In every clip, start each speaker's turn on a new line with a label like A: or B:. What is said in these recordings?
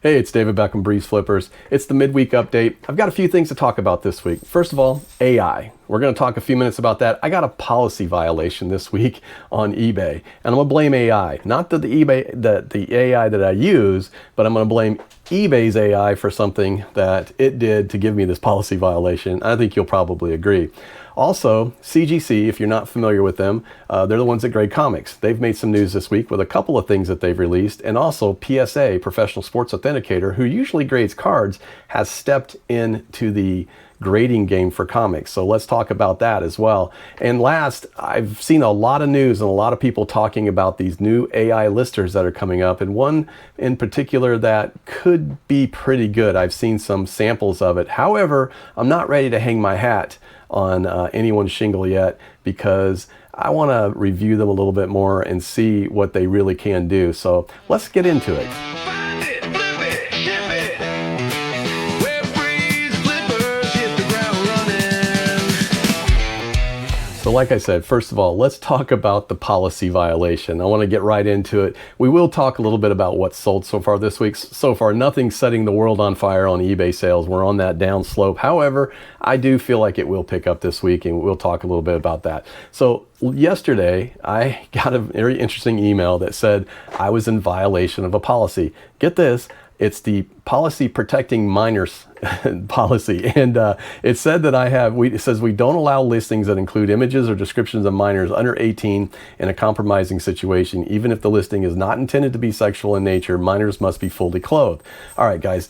A: Hey, it's David back on BreezeFlippers. It's the midweek update. I've got a few things to talk about this week. First of all, AI. We're going to talk a few minutes about that. I got a policy violation this week on eBay, and I'm going to blame AI. Not the AI that I use, but I'm going to blame eBay's AI for something that it did to give me this policy violation. I think you'll probably agree. Also, CGC, if you're not familiar with them, they're the ones that grade comics. They've made some news this week with a couple of things that they've released, and also PSA, Professional Sports Authenticator, who usually grades cards, has stepped into the grading game for comics. So let's talk about that as well. And last, I've seen a lot of news and a lot of people talking about these new AI listers that are coming up, and one in particular that could be pretty good. I've seen some samples of it. However, I'm not ready to hang my hat on anyone's shingle yet, because I want to review them a little bit more and see what they really can do. So let's get into it. So like I said, first of all, let's talk about the policy violation. I want to get right into it. We will talk a little bit about what's sold so far this week. So far, nothing's setting the world on fire on eBay sales. We're on that down slope. However, I do feel like it will pick up this week, and we'll talk a little bit about that. So yesterday, I got a very interesting email that said I was in violation of a policy. Get this. It's the policy protecting minors policy, and it said that it says we don't allow listings that include images or descriptions of minors under 18 in a compromising situation. Even if the listing is not intended to be sexual in nature, minors must be fully clothed. All right, guys,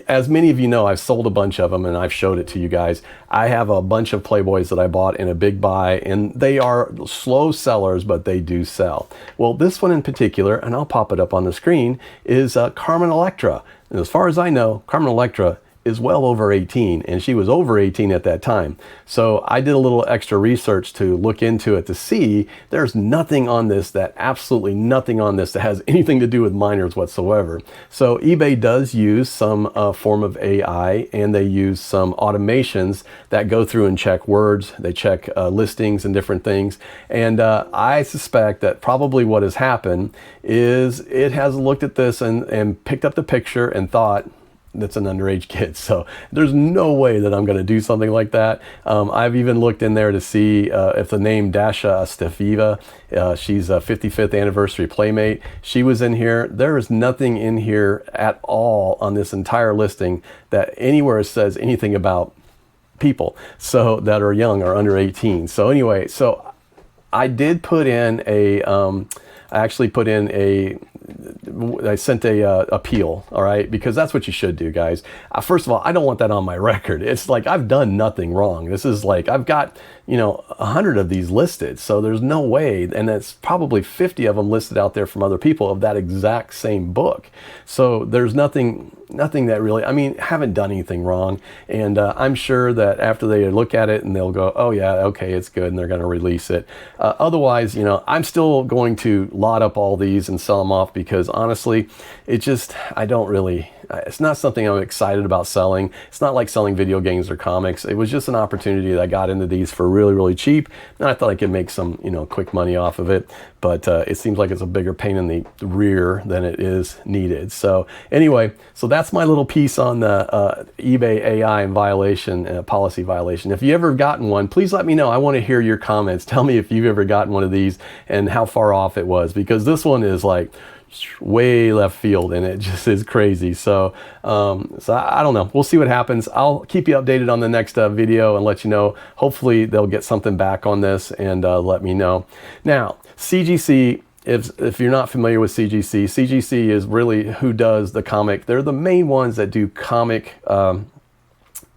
A: as many of you know, I've sold a bunch of them and I've showed it to you guys. I have a bunch of Playboys that I bought in a big buy, and they are slow sellers, but they do sell. Well, this one in particular, and I'll pop it up on the screen, is Carmen Electra. And as far as I know, Carmen Electra is well over 18, and she was over 18 at that time. So I did a little extra research to look into it to see there's nothing on this, absolutely nothing on this that has anything to do with minors whatsoever. So eBay does use some form of AI, and they use some automations that go through and check words. They check listings and different things. And I suspect that probably what has happened is it has looked at this and picked up the picture and thought, that's an underage kid. So there's no way that I'm going to do something like that. I've even looked in there to see if the name Dasha Stefiva, she's a 55th anniversary Playmate. She was in here. There is nothing in here at all on this entire listing that anywhere says anything about people so that are young or under 18. So anyway, so I did put in I sent a appeal, all right, because that's what you should do, guys. First of all, I don't want that on my record. It's like I've done nothing wrong. This is like I've got 100 of these listed, so there's no way, and that's probably 50 of them listed out there from other people of that exact same book. So there's nothing that really, haven't done anything wrong, and I'm sure that after they look at it and they'll go, oh yeah, okay, it's good, and they're going to release it. Otherwise, I'm still going to lot up all these and sell them off, because honestly, it's not something I'm excited about selling. It's not like selling video games or comics. It was just an opportunity that I got into these for really, really cheap, and I thought I could make some, quick money off of it. But it seems like it's a bigger pain in the rear than it is needed. So anyway, so that's my little piece on the eBay AI and violation, policy violation. If you ever gotten one, please let me know. I want to hear your comments. Tell me if you've ever gotten one of these and how far off it was, because this one is like way left field, and it just is crazy. So I don't know. We'll see what happens. I'll keep you updated on the next video and let you know. Hopefully they'll get something back on this and let me know. Now, CGC, if you're not familiar with CGC, CGC is really who does the comic. They're the main ones that do comic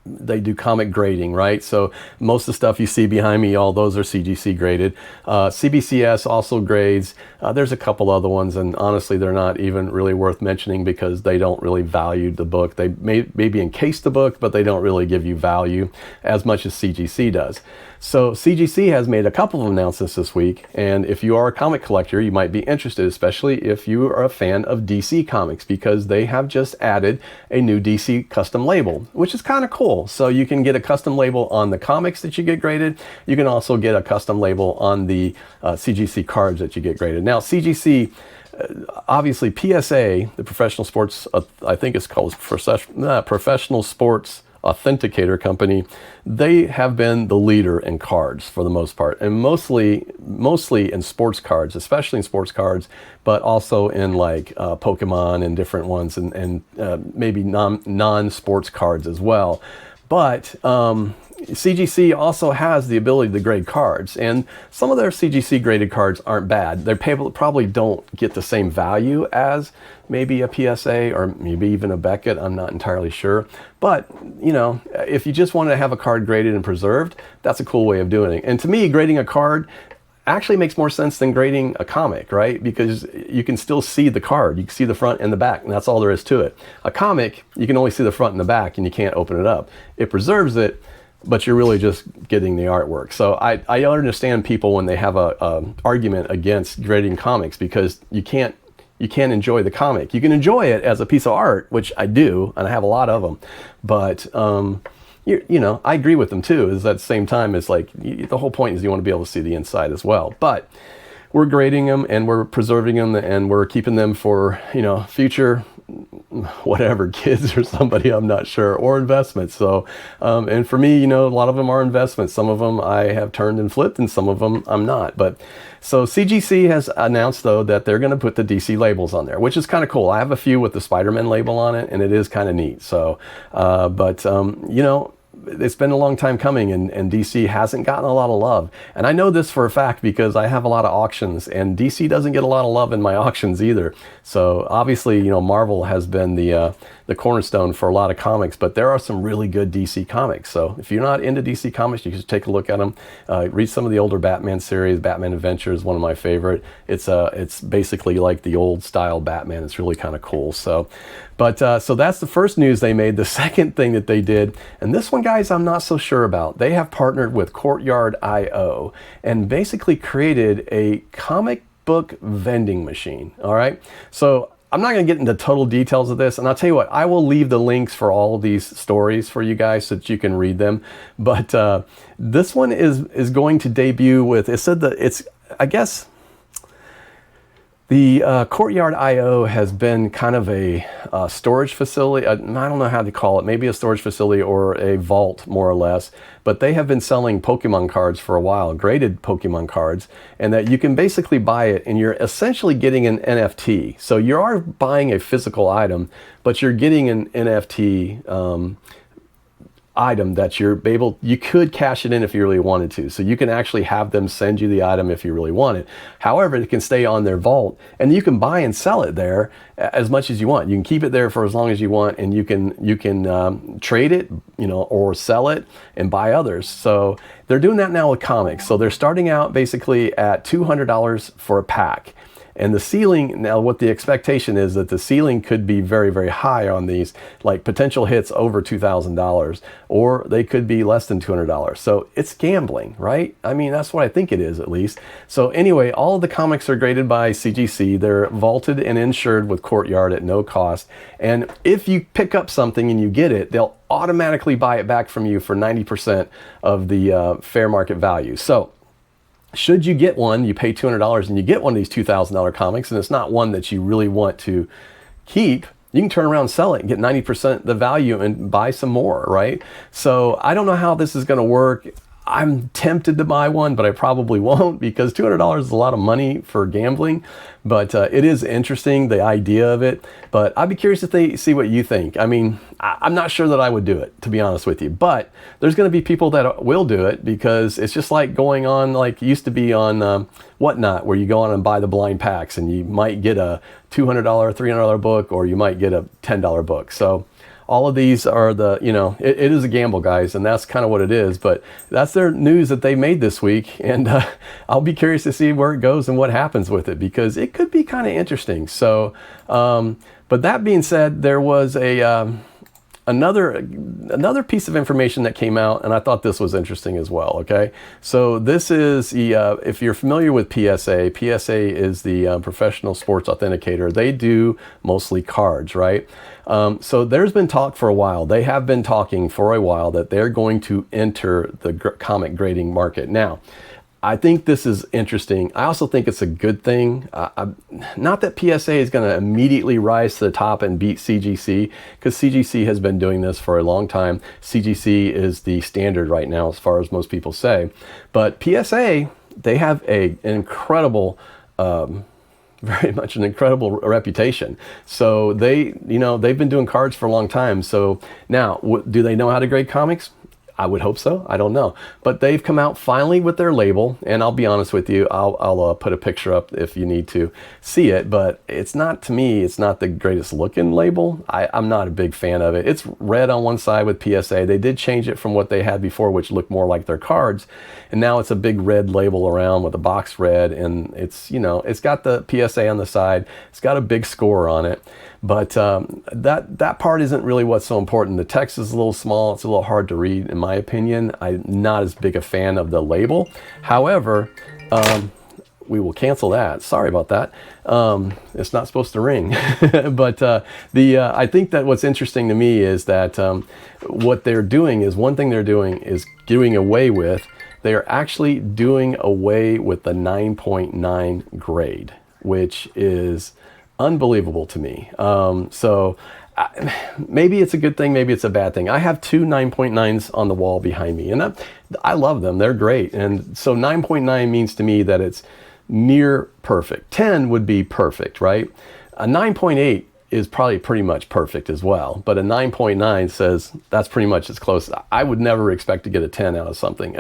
A: they do comic grading, right? So most of the stuff you see behind me, all those are CGC graded. CBCS also grades. There's a couple other ones, and honestly, they're not even really worth mentioning because they don't really value the book. They maybe encase the book, but they don't really give you value as much as CGC does. So CGC has made a couple of announcements this week, and if you are a comic collector, you might be interested, especially if you are a fan of DC Comics, because they have just added a new DC custom label, which is kind of cool. So you can get a custom label on the comics that you get graded. You can also get a custom label on the CGC cards that you get graded. Now, CGC, obviously PSA, the professional sports, I think it's called Professional Sports Authenticator Company, they have been the leader in cards for the most part, and mostly in sports cards, especially in sports cards, but also in like Pokemon and different ones, and maybe non-sports cards as well. But CGC also has the ability to grade cards, and some of their CGC graded cards aren't bad. They probably don't get the same value as maybe a PSA or maybe even a Beckett. I'm not entirely sure. But, you know, if you just wanted to have a card graded and preserved, that's a cool way of doing it. And to me, grading a card actually makes more sense than grading a comic, right? Because you can still see the card. You can see the front and the back, and that's all there is to it. A comic, you can only see the front and the back, and you can't open it up. It preserves it, but you're really just getting the artwork. So I understand people when they have a argument against grading comics, because you can't enjoy the comic. You can enjoy it as a piece of art, which I do, and I have a lot of them. But you know, I agree with them too. Is at the same time, it's like the whole point is you want to be able to see the inside as well. But we're grading them and we're preserving them and we're keeping them for, you know, future whatever, kids or somebody, I'm not sure, or investments. So and for me, you know, a lot of them are investments. Some of them I have turned and flipped, and some of them I'm not. But so CGC has announced though that they're going to put the DC labels on there, which is kind of cool. I have a few with the Spider-Man label on it, and it is kind of neat. So you know, it's been a long time coming, and DC hasn't gotten a lot of love. And I know this for a fact because I have a lot of auctions, and DC doesn't get a lot of love in my auctions either. So obviously, you know, Marvel has been the cornerstone for a lot of comics, but there are some really good DC comics. So if you're not into DC comics, you can just take a look at them. Read some of the older Batman series. Batman Adventure is one of my favorite. It's basically like the old style Batman. It's really kind of cool. So, but so that's the first news they made. The second thing that they did, and this one, guys, I'm not so sure about. They have partnered with Courtyard IO and basically created a comic book vending machine. All right. So I'm not going to get into total details of this, and I'll tell you what, I will leave the links for all of these stories for you guys so that you can read them. But this one is going to debut with, it said that it's, I guess, the Courtyard IO has been kind of a storage facility. I don't know how to call it. Maybe a storage facility or a vault, more or less. But they have been selling Pokemon cards for a while, graded Pokemon cards, and that you can basically buy it, and you're essentially getting an NFT. So you are buying a physical item, but you're getting an NFT item that you could cash it in if you really wanted to. So you can actually have them send you the item if you really want it. However, it can stay on their vault, and you can buy and sell it there as much as you want. You can keep it there for as long as you want, and you can trade it, you know, or sell it and buy others. So they're doing that now with comics. So they're starting out basically at $200 for a pack. And the ceiling, now what the expectation is that the ceiling could be very, very high on these, like potential hits over $2,000, or they could be less than $200. So it's gambling, right? I mean, that's what I think it is, at least. So anyway, all of the comics are graded by CGC. They're vaulted and insured with Courtyard at no cost. And if you pick up something and you get it, they'll automatically buy it back from you for 90% of the fair market value. So should you get one, you pay $200 and you get one of these $2,000 comics, and it's not one that you really want to keep, you can turn around and sell it and get 90% the value and buy some more, right? So I don't know how this is going to work. I'm tempted to buy one, but I probably won't, because $200 is a lot of money for gambling. But it is interesting, the idea of it. But I'd be curious to see what you think. I mean, I'm not sure that I would do it, to be honest with you. But there's going to be people that will do it, because it's just like going on, like it used to be on Whatnot, where you go on and buy the blind packs, and you might get a $200, $300 book, or you might get a $10 book. So all of these are it is a gamble, guys, and that's kind of what it is. But that's their news that they made this week, and I'll be curious to see where it goes and what happens with it, because it could be kind of interesting. So, but that being said, there was another piece of information that came out, and I thought this was interesting as well. Okay, so this is if you're familiar with PSA, PSA is the Professional Sports Authenticator. They do mostly cards, right? So there's been talk for a while. They have been talking for a while that they're going to enter the comic grading market. Now, I think this is interesting. I also think it's a good thing. Not that PSA is going to immediately rise to the top and beat CGC, because CGC has been doing this for a long time. CGC is the standard right now, as far as most people say. But PSA, they have an incredible, very much an incredible reputation. So they've been doing cards for a long time. So now, do they know how to grade comics? I would hope so. I don't know. But they've come out finally with their label, and I'll be honest with you, I'll put a picture up if you need to see it, but it's not, to me, it's not the greatest looking label. I'm not a big fan of it. It's red on one side with PSA. They did change it from what they had before, which looked more like their cards, and now it's a big red label around with a box red, and it's, it's got the PSA on the side. It's got a big score on it. But that part isn't really what's so important. The text is a little small. It's a little hard to read, in my opinion. I'm not as big a fan of the label. However, we will cancel that. Sorry about that. It's not supposed to ring. But I think that what's interesting to me is that what they're doing is, one thing they're doing is doing away with, they are actually doing away with the 9.9 grade, which is unbelievable to me. Maybe it's a good thing, maybe it's a bad thing. I have two 9.9s on the wall behind me, and I love them. They're great. And so 9.9 means to me that it's near perfect. 10 would be perfect, right? A 9.8 is probably pretty much perfect as well, but a 9.9 says that's pretty much as close. I would never expect to get a 10 out of something.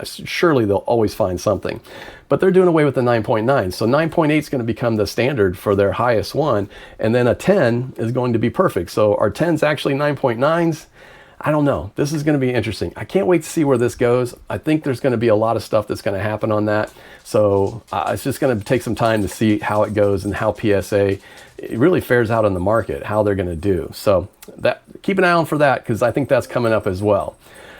A: Surely they'll always find something, but they're doing away with the 9.9. So 9.8 is going to become the standard for their highest one, and then a 10 is going to be perfect. So are 10s actually 9.9s? I don't know. This is going to be interesting. I can't wait to see where this goes. I think there's going to be a lot of stuff that's going to happen on that. So it's just going to take some time to see how it goes and how PSA really fares out in the market, how they're going to do. So keep an eye on for that, because I think that's coming up as well.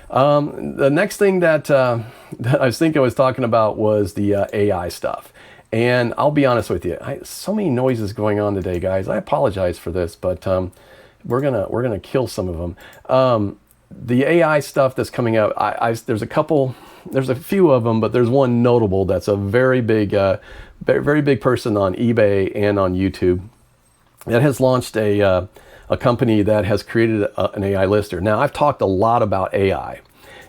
A: The next thing that I was talking about was the AI stuff. And I'll be honest with you, so many noises going on today, guys. I apologize for this, but we're gonna kill some of them. The AI stuff that's coming out, there's a few of them, but there's one notable that's a very big person on eBay and on YouTube that has launched a company that has created an AI lister. Now, I've talked a lot about AI,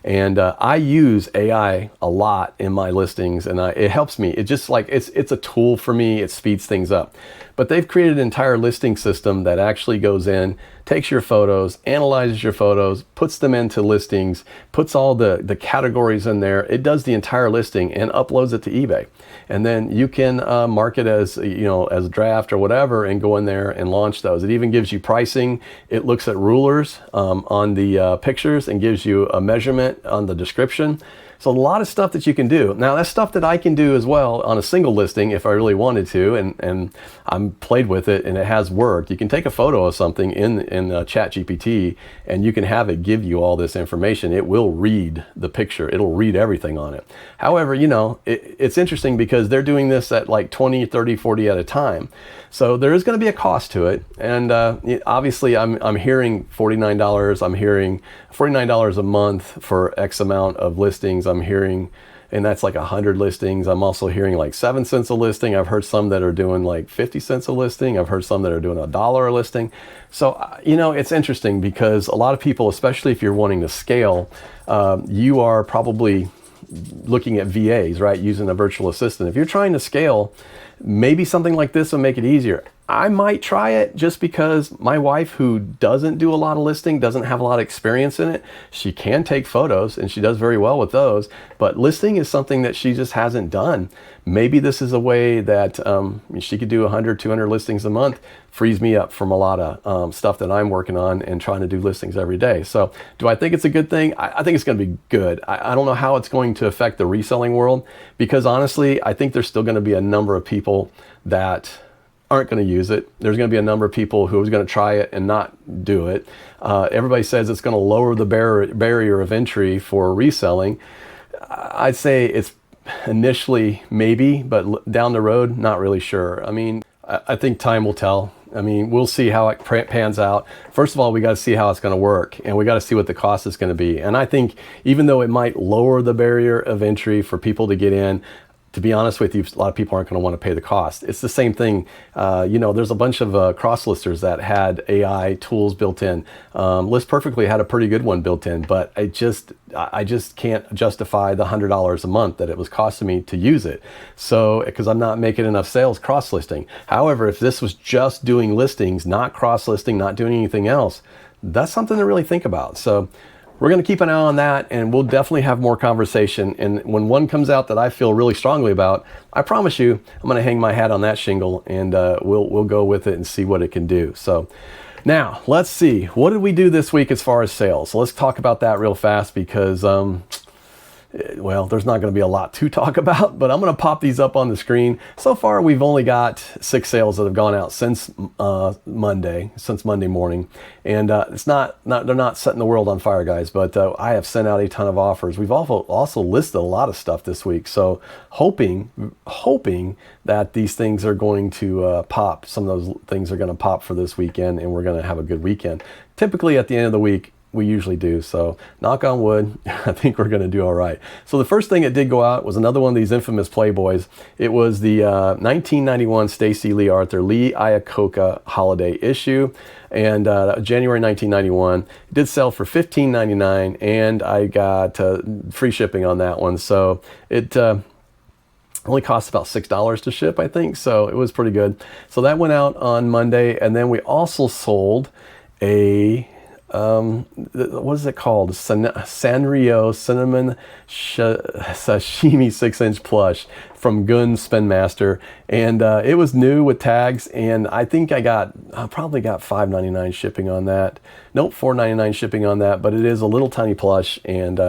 A: and I use AI a lot in my listings, and it helps me. It just it's a tool for me. It speeds things up. But they've created an entire listing system that actually goes in, takes your photos, analyzes your photos, puts them into listings, puts all the categories in there. It does the entire listing and uploads it to eBay. And then you can mark it as, as a draft or whatever, and go in there and launch those. It even gives you pricing. It looks at rulers on the pictures and gives you a measurement on the description. So a lot of stuff that you can do. Now, that's stuff that I can do as well on a single listing if I really wanted to, and I'm played with it and it has worked. You can take a photo of something in ChatGPT, and you can have it give you all this information. It will read the picture. It'll read everything on it. However, it's interesting because they're doing this at like 20, 30, 40 at a time. So there is going to be a cost to it. And obviously I'm hearing $49. I'm hearing $49 a month for X amount of listings. I'm hearing, and that's like 100 listings. I'm also hearing like 7 cents a listing. I've heard some that are doing like 50 cents a listing. I've heard some that are doing $1 a listing. So, it's interesting because a lot of people, especially if you're wanting to scale, you are probably looking at VAs, right? Using a virtual assistant. If you're trying to scale, maybe something like this will make it easier. I might try it just because my wife, who doesn't do a lot of listing, doesn't have a lot of experience in it. She can take photos and she does very well with those, but listing is something that she just hasn't done. Maybe this is a way that she could do 100, 200 listings a month, frees me up from a lot of stuff that I'm working on and trying to do listings every day. So do I think it's a good thing? I think it's going to be good. I don't know how it's going to affect the reselling world, because honestly, I think there's still going to be a number of people that aren't going to use it. There's going to be a number of people who are going to try it and not do it. Everybody says it's going to lower the barrier of entry for reselling. I'd say it's initially maybe, but down the road, not really sure. I mean, I think time will tell. I mean, we'll see how it pans out. First of all, we got to see how it's going to work, and we got to see what the cost is going to be. And I think even though it might lower the barrier of entry for people to get in, to be honest with you, a lot of people aren't going to want to pay the cost. It's the same thing. There's a bunch of cross listers that had AI tools built in. List Perfectly had a pretty good one built in, but I just can't justify the $100 a month that it was costing me to use it. So, because I'm not making enough sales cross listing. However, if this was just doing listings, not cross listing, not doing anything else, that's something to really think about. So, we're going to keep an eye on that, and we'll definitely have more conversation. And when one comes out that I feel really strongly about, I promise you, I'm going to hang my hat on that shingle, and we'll go with it and see what it can do. So now let's see, what did we do this week as far as sales? So let's talk about that real fast because well, there's not going to be a lot to talk about, but I'm going to pop these up on the screen. So far, we've only got 6 sales that have gone out since Monday morning, and they're not setting the world on fire, guys. But I have sent out a ton of offers. We've also listed a lot of stuff this week, so hoping that these things are going to pop. Some of those things are going to pop for this weekend, and we're going to have a good weekend. Typically, at the end of the week, we usually do. So knock on wood, I think we're going to do all right. So the first thing that did go out was another one of these infamous Playboys. It was the 1991 Stacey Lee Arthur Lee Iacocca holiday issue. And January 1991, it did sell for $15.99, and I got free shipping on that one. So it only cost about $6 to ship, I think. So it was pretty good. So that went out on Monday. And then we also sold a what is it called? Sanrio Cinnamon Sashimi 6-inch plush from Gun Spin Master, and it was new with tags, and I think I probably got $5.99 shipping on that. Nope, $4.99 shipping on that, but it is a little tiny plush, and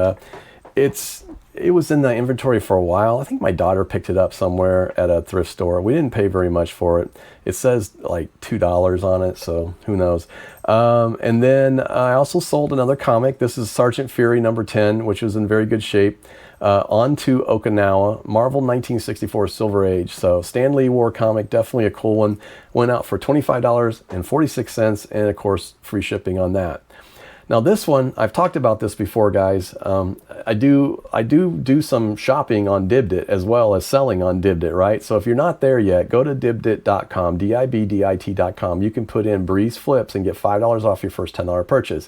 A: it was in the inventory for a while. I think my daughter picked it up somewhere at a thrift store. We didn't pay very much for it. It says like $2 on it, so who knows. And then I also sold another comic. This is Sergeant Fury number 10, which was in very good shape. Onto Okinawa, Marvel 1964 Silver Age. So Stan Lee war comic, definitely a cool one. Went out for $25.46, and of course, free shipping on that. Now this one, I've talked about this before, guys. I do some shopping on Dibdit as well as selling on Dibdit, right? So if you're not there yet, go to dibdit.com, dibdit.com. You can put in BreezeFlips and get $5 off your first $10 purchase.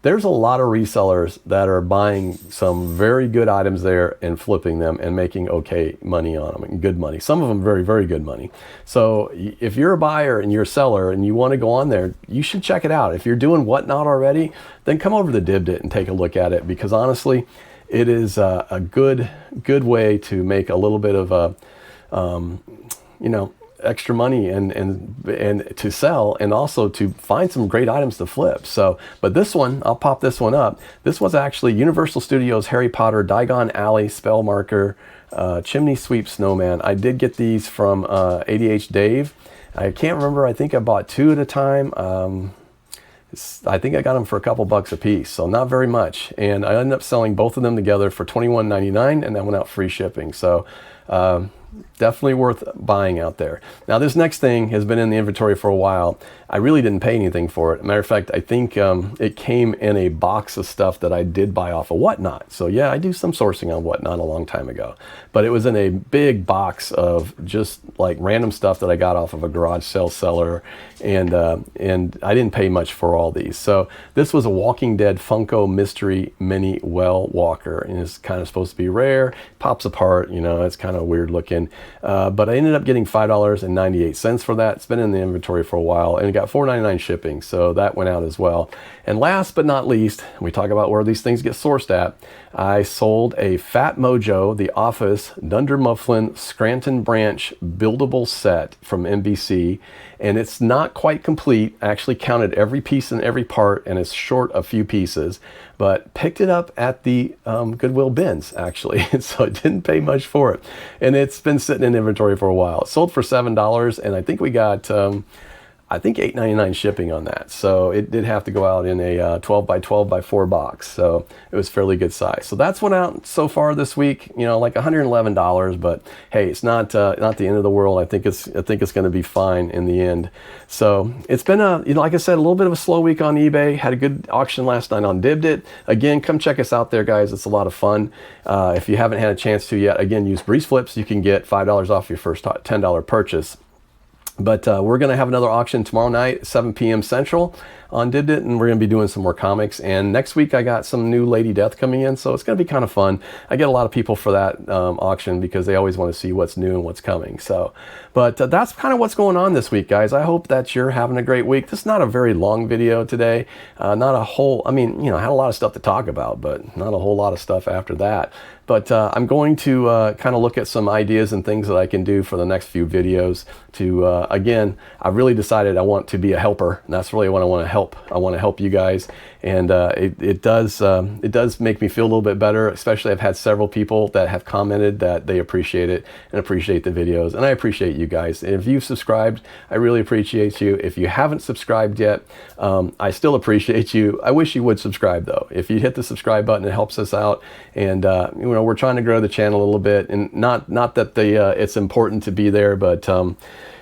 A: There's a lot of resellers that are buying some very good items there and flipping them and making okay money on them, and good money. Some of them very, very good money. So if you're a buyer and you're a seller and you want to go on there, you should check it out. If you're doing Whatnot already, then come over to Dibdit and take a look at it, because honestly, it is a good way to make a little bit of extra money and to sell, and also to find some great items to flip. So, but this one, I'll pop this one up. This was actually Universal Studios Harry Potter Diagon Alley Spell Marker Chimney Sweep Snowman. I did get these from ADH Dave. I can't remember. I think I bought 2 at a time. I think I got them for a couple bucks a piece, so not very much. And I ended up selling both of them together for $21.99, and that went out free shipping. So definitely worth buying out there. Now this next thing has been in the inventory for a while. I really didn't pay anything for it. Matter of fact, I think it came in a box of stuff that I did buy off of Whatnot. So yeah, I do some sourcing on Whatnot a long time ago, but it was in a big box of just like random stuff that I got off of a garage sale seller, and I didn't pay much for all these. So this was a Walking Dead Funko Mystery Mini Well Walker, and it's kind of supposed to be rare. Pops apart, it's kind of weird looking. But I ended up getting $5.98 for that. It's been in the inventory for a while, and it got $4.99 shipping, so that went out as well. And last but not least, we talk about where these things get sourced at. I sold a Fat Mojo The Office Dunder Mifflin Scranton Branch buildable set from NBC, and it's not quite complete. I actually counted every piece and every part, and it's short a few pieces, but picked it up at the Goodwill bins, actually. So I didn't pay much for it, and it's been sitting in inventory for a while. It sold for $7, and I think we got I think $8.99 shipping on that. So it did have to go out in a 12 by 12 by 4 box. So it was fairly good size. So that's went out so far this week, you know, like $111, but hey, it's not the end of the world. I think it's going to be fine in the end. So it's been you know, like I said, a little bit of a slow week on eBay. Had a good auction last night on Dibbit. Again, come check us out there, guys. It's a lot of fun. If you haven't had a chance to yet, again, use BreezeFlips. You can get $5 off your first $10 purchase. But we're going to have another auction tomorrow night, 7 p.m. Central on Dibbit, and we're going to be doing some more comics. And next week I got some new Lady Death coming in, so it's going to be kind of fun. I get a lot of people for that auction because they always want to see what's new and what's coming. So, but that's kind of what's going on this week, guys. I hope that you're having a great week. This is not a very long video today. Not a whole, I mean, you know, I had a lot of stuff to talk about, but not a whole lot of stuff after that. But I'm going to kind of look at some ideas and things that I can do for the next few videos to, again, I've really decided I want to be a helper, and that's really what I want to help. I want to help you guys, and it does make me feel a little bit better, especially I've had several people that have commented that they appreciate it and appreciate the videos, and I appreciate you guys. And if you've subscribed, I really appreciate you. If you haven't subscribed yet, I still appreciate you. I wish you would subscribe though. If you hit the subscribe button, it helps us out, and you know, we're trying to grow the channel a little bit, and not that it's important to be there, but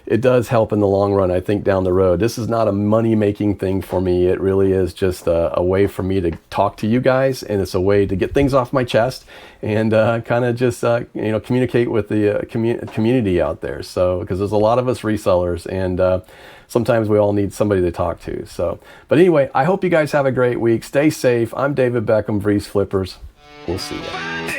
A: it does help in the long run, I think, down the road. This is not a money-making thing for me. It really is just a way for me to talk to you guys, and it's a way to get things off my chest and kind of just you know, communicate with the community out there. So, because there's a lot of us resellers, and sometimes we all need somebody to talk to. So, but anyway, I hope you guys have a great week. Stay safe. I'm David Beckham, BreezeFlippers. We'll see you.